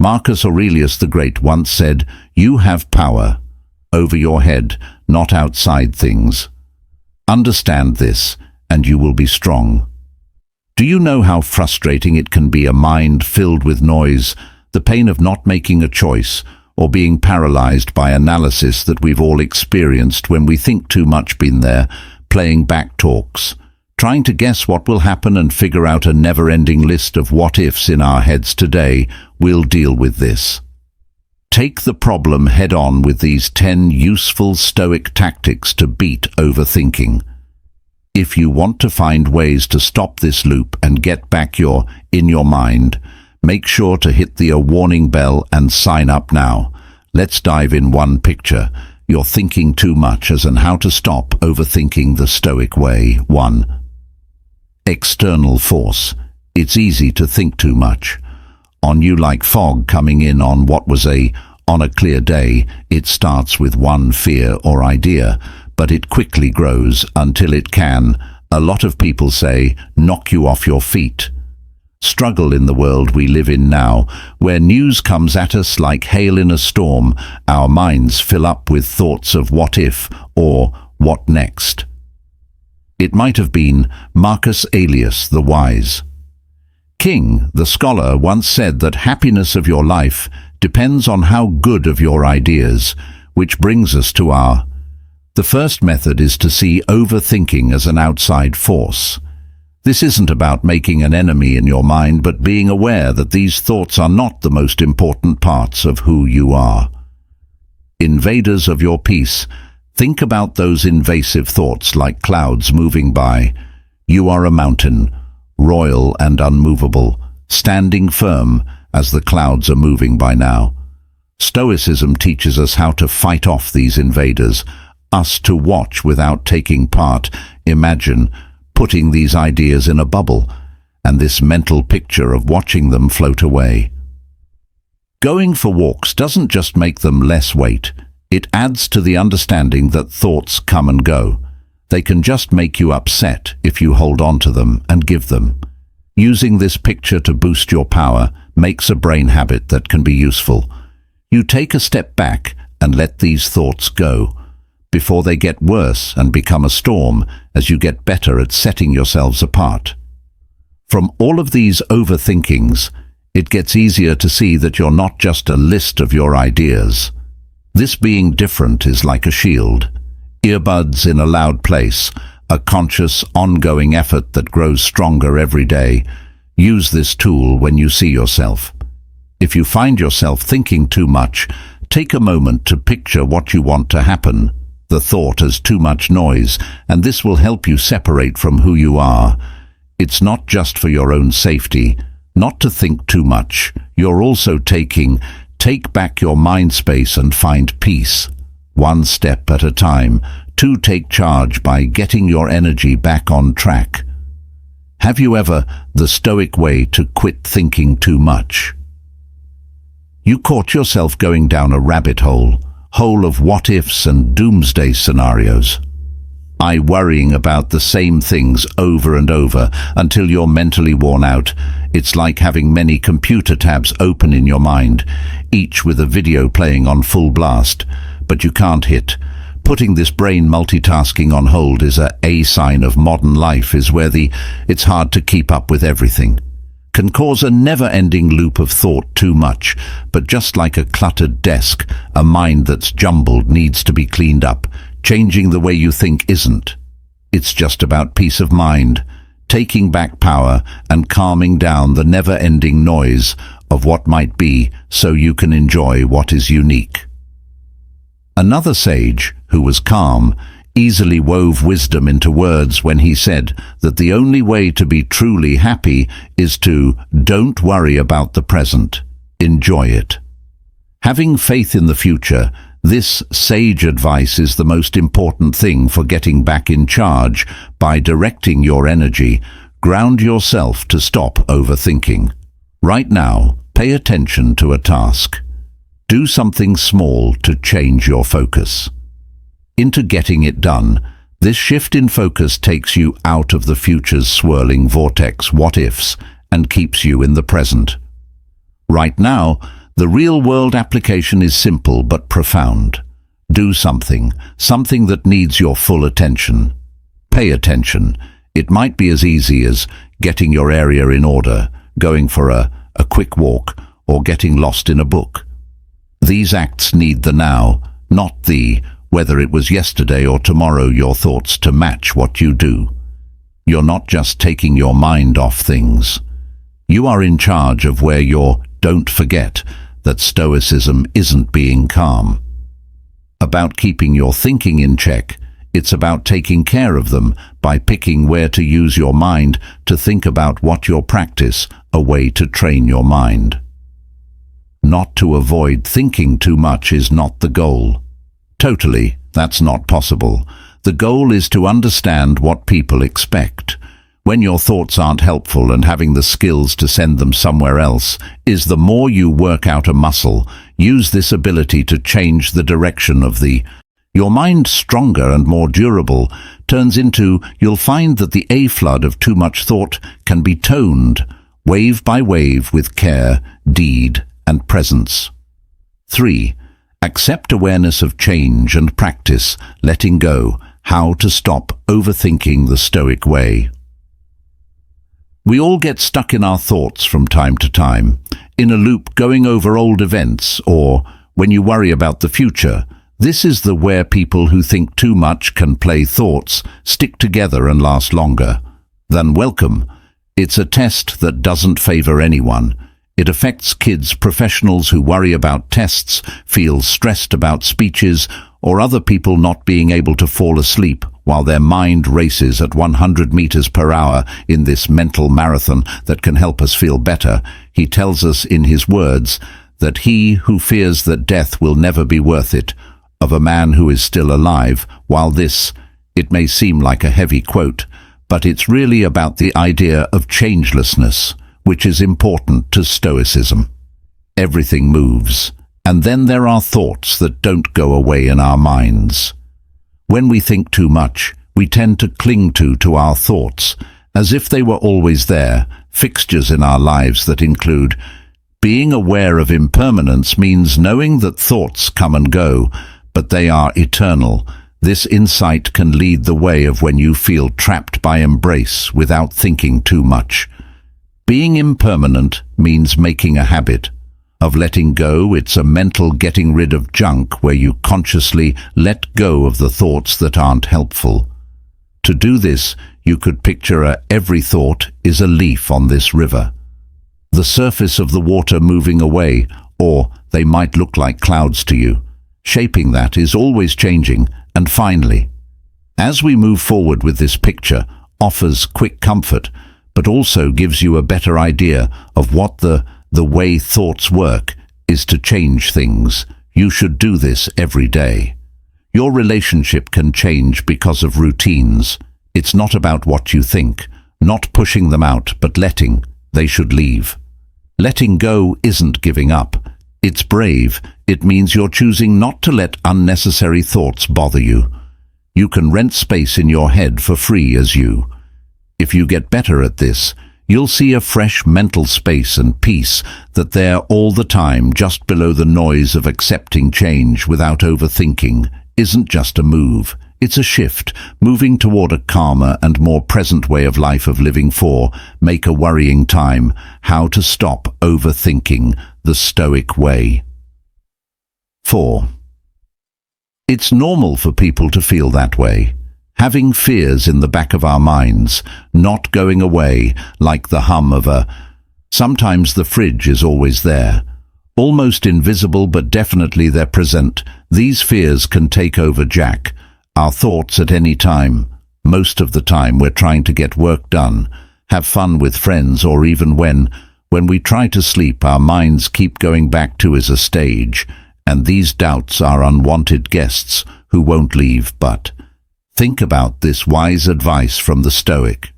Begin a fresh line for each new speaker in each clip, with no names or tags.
Marcus Aurelius the Great once said, "You have power over your head, not outside things. Understand this, and you will be strong." Do you know how frustrating it can be, a mind filled with noise, the pain of not making a choice, or being paralyzed by analysis that we've all experienced when we think too much? Been there, playing back talks, trying to guess what will happen and figure out a never-ending list of what-ifs in our heads. Today, we'll deal with this. Take the problem head-on with these 10 useful Stoic tactics to beat overthinking. If you want to find ways to stop this loop and get back in your mind, make sure to hit the warning bell and sign up now. Let's dive in. One picture you're thinking too much as and how to stop overthinking the Stoic way. 1. External force. It's easy to think too much on you, like fog coming in on a clear day. It starts with one fear or idea, but it quickly grows until it can, a lot of people say, knock you off your feet. Struggle in the world we live in now, where news comes at us like hail in a storm. Our minds fill up with thoughts of what if or what next. It might have been Marcus Aurelius the Wise King, the scholar, once said that happiness of your life depends on how good of your ideas, which brings us to the first method is to see overthinking as an outside force. This isn't about making an enemy in your mind, but being aware that these thoughts are not the most important parts of who you are. Invaders of your peace. Think about those invasive thoughts like clouds moving by. You are a mountain, royal and unmovable, standing firm as the clouds are moving by now. Stoicism teaches us how to fight off these invaders, us to watch without taking part. Imagine putting these ideas in a bubble, and this mental picture of watching them float away. Going for walks doesn't just make them less weight, it adds to the understanding that thoughts come and go. They can just make you upset if you hold on to them and give them. Using this picture to boost your power makes a brain habit that can be useful. You take a step back and let these thoughts go before they get worse and become a storm, as you get better at setting yourselves apart. From all of these overthinkings, it gets easier to see that you're not just a list of your ideas. This being different is like a shield. Earbuds in a loud place, a conscious, ongoing effort that grows stronger every day. Use this tool when you see yourself. If you find yourself thinking too much, take a moment to picture what you want to happen. The thought as too much noise, and this will help you separate from who you are. It's not just for your own safety, not to think too much. You're also take back your mind space and find peace. 1 step at a time. 2. Take charge by getting your energy back on track. Have you ever the Stoic way to quit thinking too much? You caught yourself going down a rabbit hole of what-ifs and doomsday scenarios. Worrying about the same things over and over until you're mentally worn out. It's like having many computer tabs open in your mind, each with a video playing on full blast, but you can't hit. Putting this brain multitasking on hold is a sign of modern life, is where it's hard to keep up with everything. Can cause a never-ending loop of thought. Too much, but just like a cluttered desk, a mind that's jumbled needs to be cleaned up. Changing the way you think isn't. It's just about peace of mind, taking back power and calming down the never-ending noise of what might be, so you can enjoy what is unique. Another sage, who was calm, easily wove wisdom into words when he said that the only way to be truly happy is to don't worry about the present, enjoy it. Having faith in the future, this sage advice is the most important thing for getting back in charge. By directing your energy, ground yourself to stop overthinking. Right now, pay attention to a task. Do something small to change your focus into getting it done. This shift in focus takes you out of the future's swirling vortex what-ifs and keeps you in the present. Right now, The real-world application is simple but profound. Do something that needs your full attention. Pay attention. It might be as easy as getting your area in order, going for a quick walk, or getting lost in a book. These acts need the now, not the whether it was yesterday or tomorrow your thoughts to match what you do. You're not just taking your mind off things. You are in charge of where you're. Don't forget that Stoicism isn't being calm about keeping your thinking in check. It's about taking care of them by picking where to use your mind to think about what your practice, a way to train your mind. Not to avoid thinking too much is not the goal. Totally, that's not possible. The goal is to understand what people expect. When your thoughts aren't helpful, and having the skills to send them somewhere else is the more you work out a muscle. Use this ability to change the direction of your mind. Stronger and more durable turns into, you'll find that the flood of too much thought can be toned, wave by wave, with care, deed, and presence. 3. Accept awareness of change and practice letting go. How to stop overthinking the Stoic way. We all get stuck in our thoughts from time to time, in a loop going over old events, or when you worry about the future. This is where people who think too much can play thoughts, stick together and last longer. Then welcome. It's a test that doesn't favor anyone. It affects kids, professionals who worry about tests, feel stressed about speeches, or other people not being able to fall asleep while their mind races at 100 meters per hour in this mental marathon that can help us feel better. He tells us in his words that he who fears that death will never be worth it, of a man who is still alive. While it may seem like a heavy quote, but it's really about the idea of changelessness, which is important to Stoicism. Everything moves, and then there are thoughts that don't go away in our minds. When we think too much, we tend to cling to our thoughts, as if they were always there, fixtures in our lives that include. Being aware of impermanence means knowing that thoughts come and go, but they are eternal. This insight can lead the way of when you feel trapped by embrace without thinking too much. Being impermanent means making a habit of letting go. It's a mental getting rid of junk where you consciously let go of the thoughts that aren't helpful. To do this, you could picture every thought is a leaf on this river. The surface of the water moving away, or they might look like clouds to you. Shaping that is always changing. And finally, as we move forward with this picture, offers quick comfort, but also gives you a better idea of what the way thoughts work is to change things. You should do this every day. Your relationship can change because of routines. It's not about what you think, not pushing them out, but letting. They should leave. Letting go isn't giving up. It's brave. It means you're choosing not to let unnecessary thoughts bother you. You can rent space in your head for free If you get better at this, you'll see a fresh mental space and peace that there all the time, just below the noise of accepting change without overthinking. Isn't just a move, it's a shift, moving toward a calmer and more present way of life, of living for. Make a worrying time. How to stop overthinking the Stoic way. 4. It's normal for people to feel that way. Having fears in the back of our minds, not going away, like the hum of sometimes the fridge is always there. Almost invisible, but definitely they're present. These fears can take over our thoughts at any time. Most of the time we're trying to get work done, have fun with friends, or even when we try to sleep, our minds keep going back to a stage, and these doubts are unwanted guests who won't leave. But think about this wise advice from the Stoic.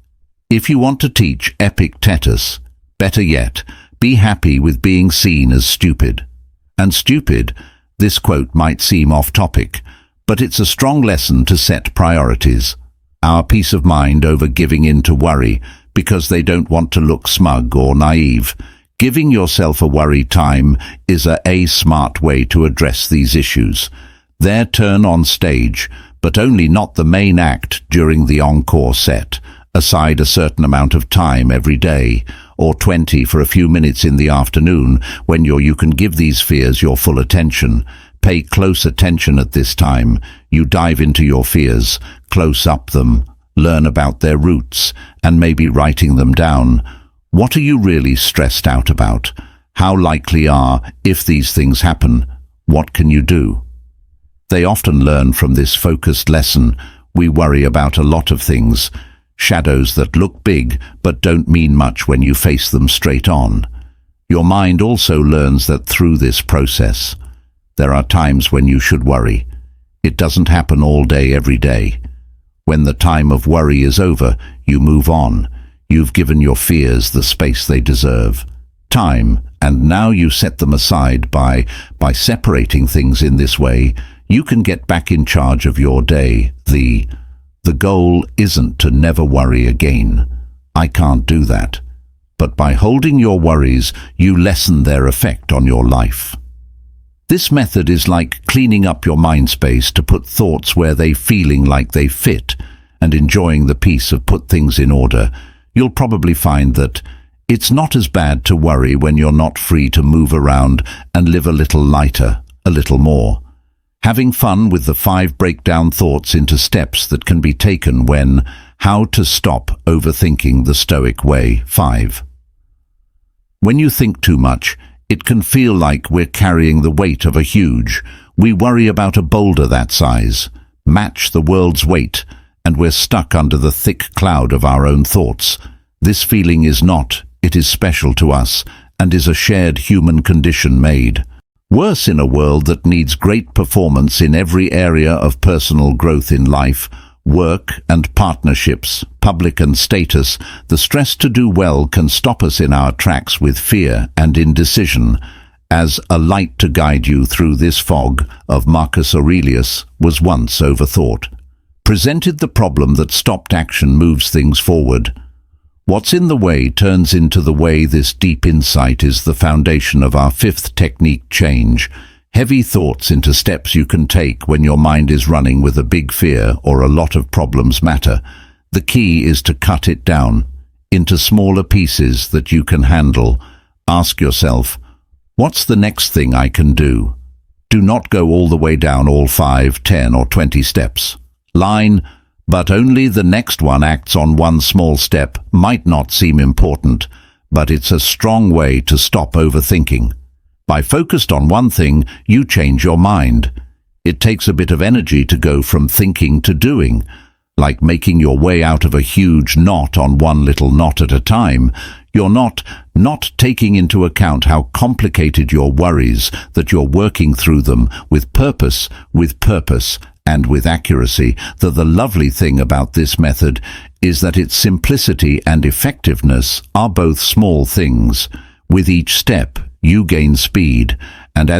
If you want to teach Epictetus, better yet, be happy with being seen as stupid. And stupid, this quote might seem off topic, but it's a strong lesson to set priorities. Our peace of mind over giving in to worry because they don't want to look smug or naive Giving yourself a worry time is a smart way to address these issues. Their turn on stage, but only not the main act during the encore set. Aside a certain amount of time every day, or 20 for a few minutes in the afternoon, when you can give these fears your full attention. Pay close attention at this time. You dive into your fears, close up them, learn about their roots, and maybe writing them down. What are you really stressed out about? How likely are, if these things happen, what can you do? They often learn from this focused lesson. We worry about a lot of things, shadows that look big but don't mean much when you face them straight on. Your mind also learns that through this process. There are times when you should worry. It doesn't happen all day every day. When the time of worry is over, you move on. You've given your fears the space they deserve. Time, and now you set them aside by separating things in this way. You can get back in charge of your day. The goal isn't to never worry again. I can't do that. But by holding your worries, you lessen their effect on your life. This method is like cleaning up your mind space to put thoughts where they feeling like they fit and enjoying the peace of put things in order. You'll probably find that it's not as bad to worry when you're not free to move around and live a little lighter, a little more. Having fun with the 5 breakdown thoughts into steps that can be taken when how to stop overthinking the Stoic way. 5. When you think too much, it can feel like we're carrying the weight of a huge. We worry about a boulder that size, match the world's weight, and we're stuck under the thick cloud of our own thoughts. This feeling is not, it is special to us, and is a shared human condition made. Worse, in a world that needs great performance in every area of personal growth in life, work and partnerships, public and status, the stress to do well can stop us in our tracks with fear and indecision. As a light to guide you through this fog of Marcus Aurelius was once overthought, presented the problem that stopped action moves things forward. What's in the way turns into the way. This deep insight is the foundation of our 5th technique: change. Heavy thoughts into steps you can take when your mind is running with a big fear or a lot of problems matter. The key is to cut it down into smaller pieces that you can handle. Ask yourself, what's the next thing I can do? Do not go all the way down all 5, 10 or 20 steps. But only the next one acts on one small step. Might not seem important, but it's a strong way to stop overthinking. By focused on one thing, you change your mind. It takes a bit of energy to go from thinking to doing, like making your way out of a huge knot on one little knot at a time. You're not taking into account how complicated your worries, that you're working through them with purpose, and with accuracy. The lovely thing about this method is that its simplicity and effectiveness are both small things. With each step, you gain speed, and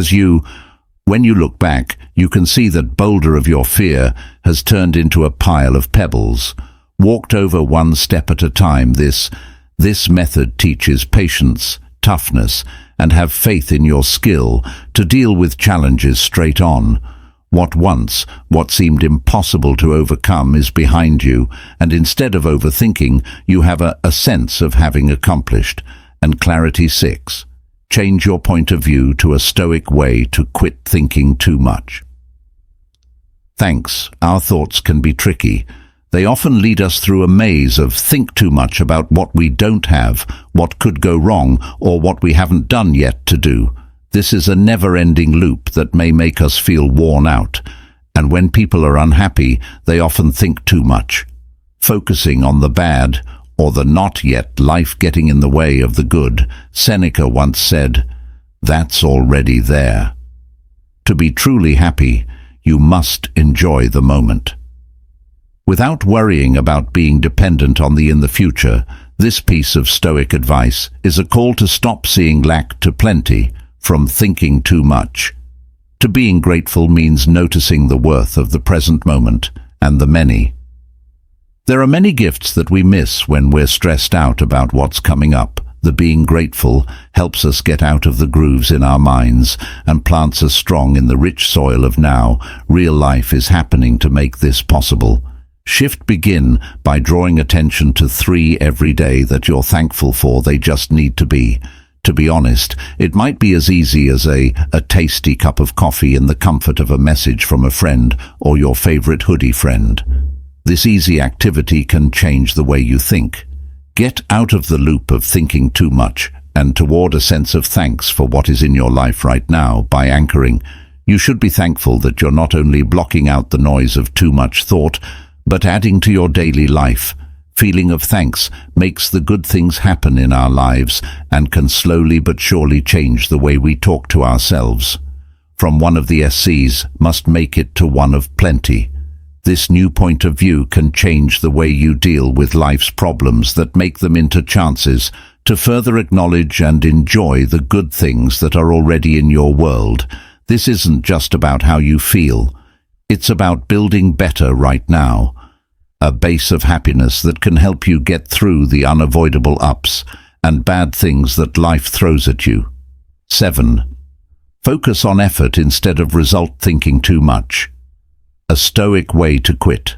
when you look back, you can see that boulder of your fear has turned into a pile of pebbles, walked over one step at a time. This method teaches patience, toughness, and have faith in your skill to deal with challenges straight on. What seemed impossible to overcome is behind you, and instead of overthinking, you have a sense of having accomplished. And clarity. 6. Change your point of view to a Stoic way to quit thinking too much. Thanks. Our thoughts can be tricky. They often lead us through a maze of think too much about what we don't have, what could go wrong, or what we haven't done yet to do. This is a never-ending loop that may make us feel worn out, and when people are unhappy, they often think too much, focusing on the bad or the not yet, life getting in the way of the good. Seneca once said, "That's already there." To be truly happy, you must enjoy the moment. Without worrying about being dependent on in the future, this piece of Stoic advice is a call to stop seeing lack to plenty, from thinking too much. To being grateful means noticing the worth of the present moment and the many. There are many gifts that we miss when we're stressed out about what's coming up. The being grateful helps us get out of the grooves in our minds and plants us strong in the rich soil of now. Real life is happening to make this possible. Begin by drawing attention to 3 every day that you're thankful for. They just need to be. To be honest, it might be as easy as a tasty cup of coffee in the comfort of a message from a friend or your favorite hoodie friend. This easy activity can change the way you think. Get out of the loop of thinking too much and toward a sense of thanks for what is in your life right now by anchoring. You should be thankful that you're not only blocking out the noise of too much thought, but adding to your daily life. Feeling of thanks makes the good things happen in our lives and can slowly but surely change the way we talk to ourselves. From one of the SCs must make it to one of plenty. This new point of view can change the way you deal with life's problems that make them into chances to further acknowledge and enjoy the good things that are already in your world. This isn't just about how you feel. It's about building better right now. A base of happiness that can help you get through the unavoidable ups and bad things that life throws at you. 7. Focus on effort instead of result. Thinking too much. A Stoic way to quit.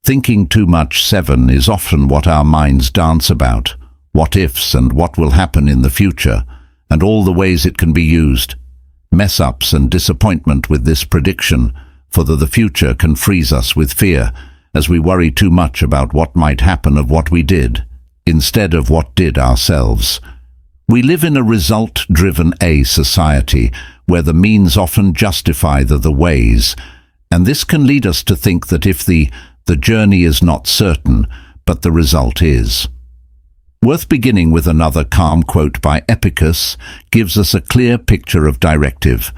Thinking too much 7 is often what our minds dance about. What ifs and what will happen in the future, and all the ways it can be used. Mess-ups and disappointment with this prediction, for the future can freeze us with fear, as we worry too much about what might happen of what we did, instead of what did ourselves. We live in a result-driven society, where the means often justify the ways, and this can lead us to think that if the journey is not certain, but the result is. Worth beginning with another calm quote by Epicurus gives us a clear picture of directive.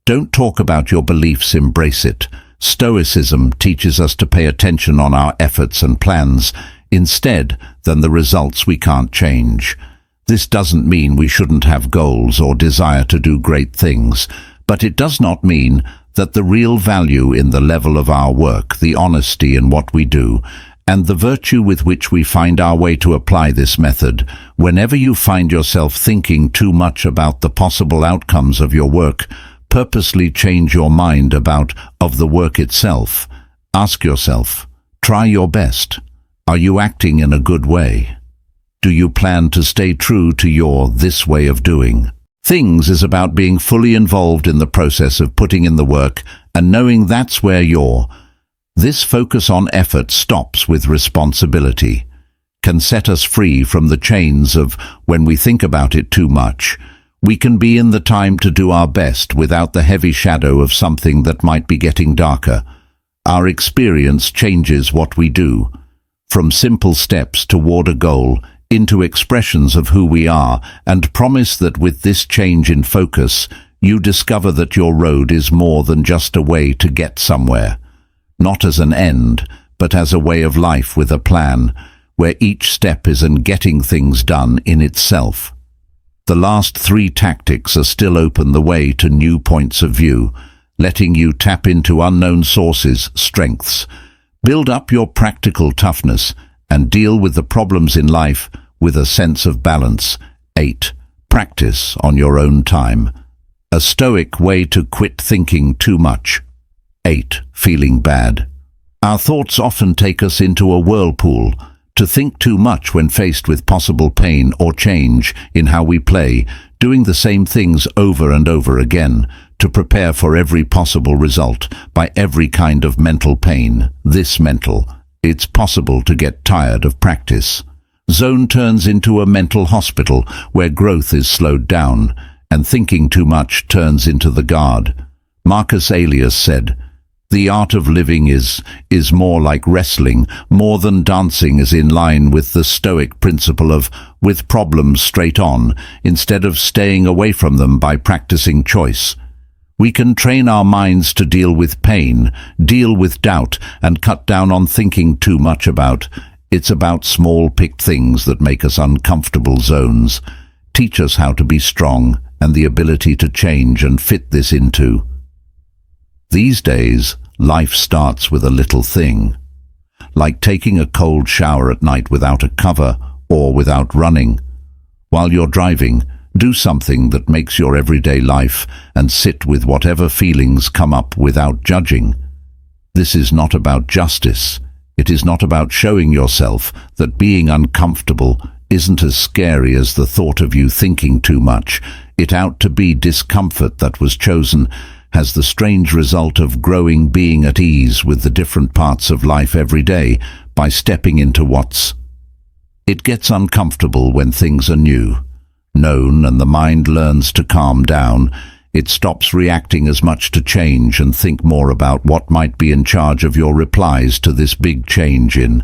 Don't talk about your beliefs, embrace it. Stoicism teaches us to pay attention on our efforts and plans instead than the results we can't change. This doesn't mean we shouldn't have goals or desire to do great things, but it does not mean that the real value in the level of our work, the honesty in what we do, and the virtue with which we find our way to apply this method. Whenever you find yourself thinking too much about the possible outcomes of your work, purposely change your mind of the work itself. Ask yourself, try your best. Are you acting in a good way? Do you plan to stay true to this way of doing? Things is about being fully involved in the process of putting in the work and knowing that's where this focus on effort stops with responsibility, can set us free from the chains of when we think about it too much. We can be in the time to do our best without the heavy shadow of something that might be getting darker. Our experience changes what we do, from simple steps toward a goal into expressions of who we are, and promise that with this change in focus, you discover that your road is more than just a way to get somewhere. Not as an end, but as a way of life with a plan, where each step is in getting things done in itself. The last 3 tactics are still open the way to new points of view, letting you tap into unknown sources, strengths, build up your practical toughness, and deal with the problems in life with a sense of balance. 8. Practice on your own time. A Stoic way to quit thinking too much. 8. Feeling bad. Our thoughts often take us into a whirlpool. To think too much when faced with possible pain or change in how we play, doing the same things over and over again, to prepare for every possible result by every kind of mental pain. It's possible to get tired of practice. Zone turns into a mental hospital where growth is slowed down, and thinking too much turns into the guard. Marcus Aurelius said, "The art of living is more like wrestling, more than dancing," is in line with the Stoic principle of with problems straight on, instead of staying away from them by practicing choice. We can train our minds to deal with pain, deal with doubt, and cut down on thinking too much about. It's about small picked things that make us uncomfortable zones, teach us how to be strong, and the ability to change and fit this into. These days, life starts with a little thing, like taking a cold shower at night without a cover or without running, While you're driving, do something that makes your everyday life and sit with whatever feelings come up without judging. This is not about justice. It is not about showing yourself that being uncomfortable isn't as scary as the thought of you thinking too much. It ought to be discomfort that was chosen as the strange result of growing being at ease with the different parts of life every day by stepping into what's. It gets uncomfortable when things are new, known, and the mind learns to calm down. It stops reacting as much to change and think more about what might be in charge of your replies to this big change in.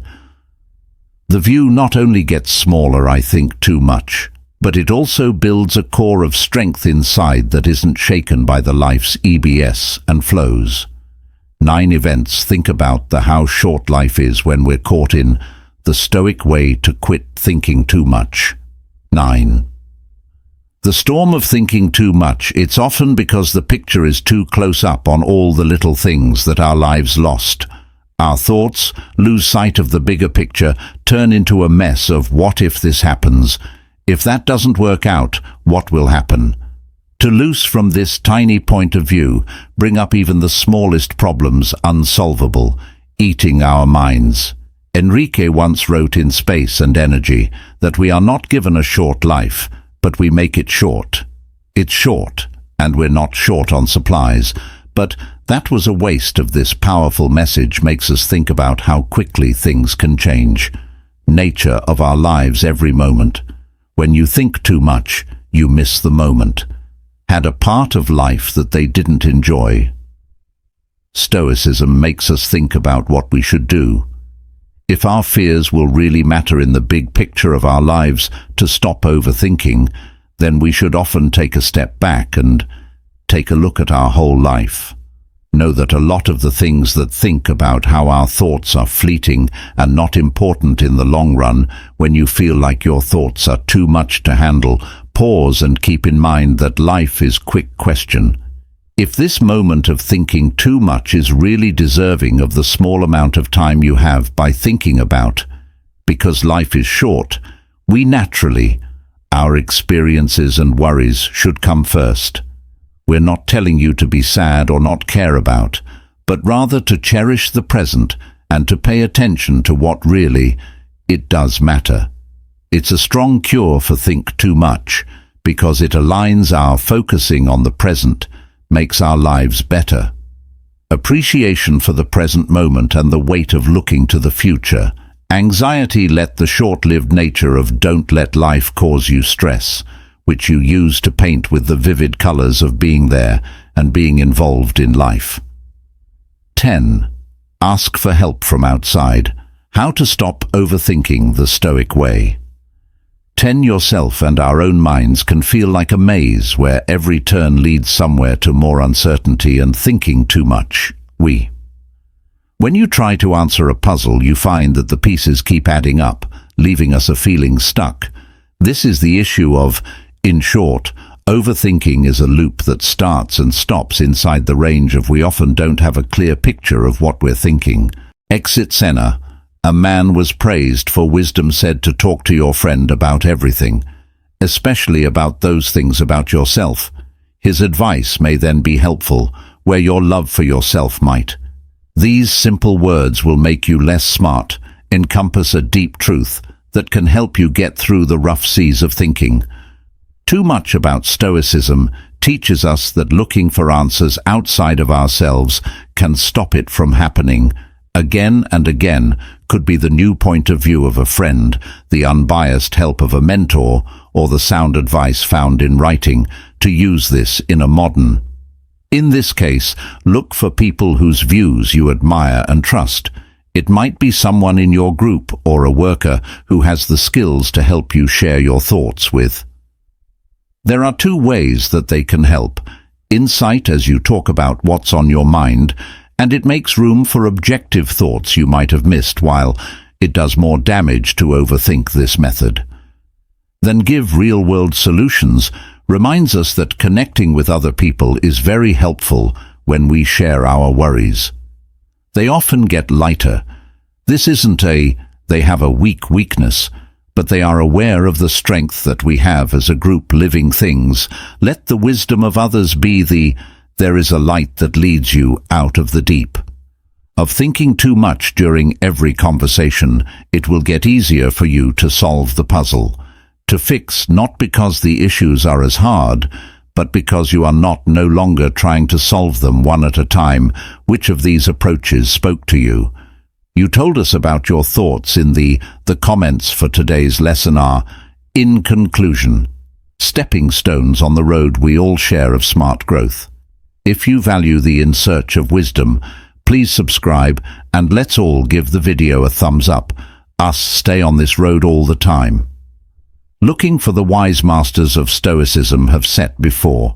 The view not only gets smaller, I think too much, but it also builds a core of strength inside that isn't shaken by the life's EBS and flows. 9 events. Think about the how short life is when we're caught in the Stoic way to quit thinking too much. 9. The storm of thinking too much. It's often because the picture is too close up on all the little things that our lives lost. Our thoughts lose sight of the bigger picture, turn into a mess of what if this happens? If that doesn't work out, what will happen? To loose from this tiny point of view, bring up even the smallest problems unsolvable, eating our minds. Enrique once wrote in Space and Energy that we are not given a short life, but we make it short. It's short, and we're not short on supplies, but that was a waste of this powerful message. Makes us think about how quickly things can change. Nature of our lives every moment. When you think too much, you miss the moment. Had a part of life that they didn't enjoy. Stoicism makes us think about what we should do. If our fears will really matter in the big picture of our lives to stop overthinking, then we should often take a step back and take a look at our whole life. Know that a lot of the things that think about how our thoughts are fleeting and not important in the long run. When you feel like your thoughts are too much to handle, pause and keep in mind that life is quick question. If this moment of thinking too much is really deserving of the small amount of time you have by thinking about, because life is short, we naturally, our experiences and worries should come first. We're not telling you to be sad or not care about, but rather to cherish the present and to pay attention to what really, it does matter. It's a strong cure for think too much, because it aligns our focusing on the present, makes our lives better. Appreciation for the present moment and the weight of looking to the future. Anxiety. Let the short-lived nature of don't let life cause you stress, which you use to paint with the vivid colors of being there and being involved in life. 10. Ask for help from outside. How to stop overthinking the Stoic way. 10. Yourself and our own minds can feel like a maze where every turn leads somewhere to more uncertainty and thinking too much. When you try to answer a puzzle, you find that the pieces keep adding up, leaving us a feeling stuck. This is the issue of, in short, overthinking is a loop that starts and stops inside the range of we often don't have a clear picture of what we're thinking. Exit Senna. A man was praised for wisdom, said to talk to your friend about everything, especially about those things about yourself. His advice may then be helpful, where your love for yourself might. These simple words will make you less smart, encompass a deep truth that can help you get through the rough seas of thinking. Too much about Stoicism teaches us that looking for answers outside of ourselves can stop it from happening. Again and again could be the new point of view of a friend, the unbiased help of a mentor, or the sound advice found in writing, to use this in a modern. In this case, look for people whose views you admire and trust. It might be someone in your group or a worker who has the skills to help you share your thoughts with. There are 2 ways that they can help. Insight as you talk about what's on your mind, and it makes room for objective thoughts you might have missed, while it does more damage to overthink this method. Then give real-world solutions reminds us that connecting with other people is very helpful when we share our worries. They often get lighter. This isn't they have a weakness, but they are aware of the strength that we have as a group living things. Let the wisdom of others be there is a light that leads you out of the deep. Of thinking too much during every conversation, it will get easier for you to solve the puzzle, to fix, not because the issues are as hard, but because you are no longer trying to solve them one at a time. Which of these approaches spoke to you? You told us about your thoughts in the comments for today's lesson are, in conclusion, stepping stones on the road we all share of smart growth. If you value the In Search of Wisdom, please subscribe and let's all give the video a thumbs up. Us stay on this road all the time. Looking for the wise masters of Stoicism have set before.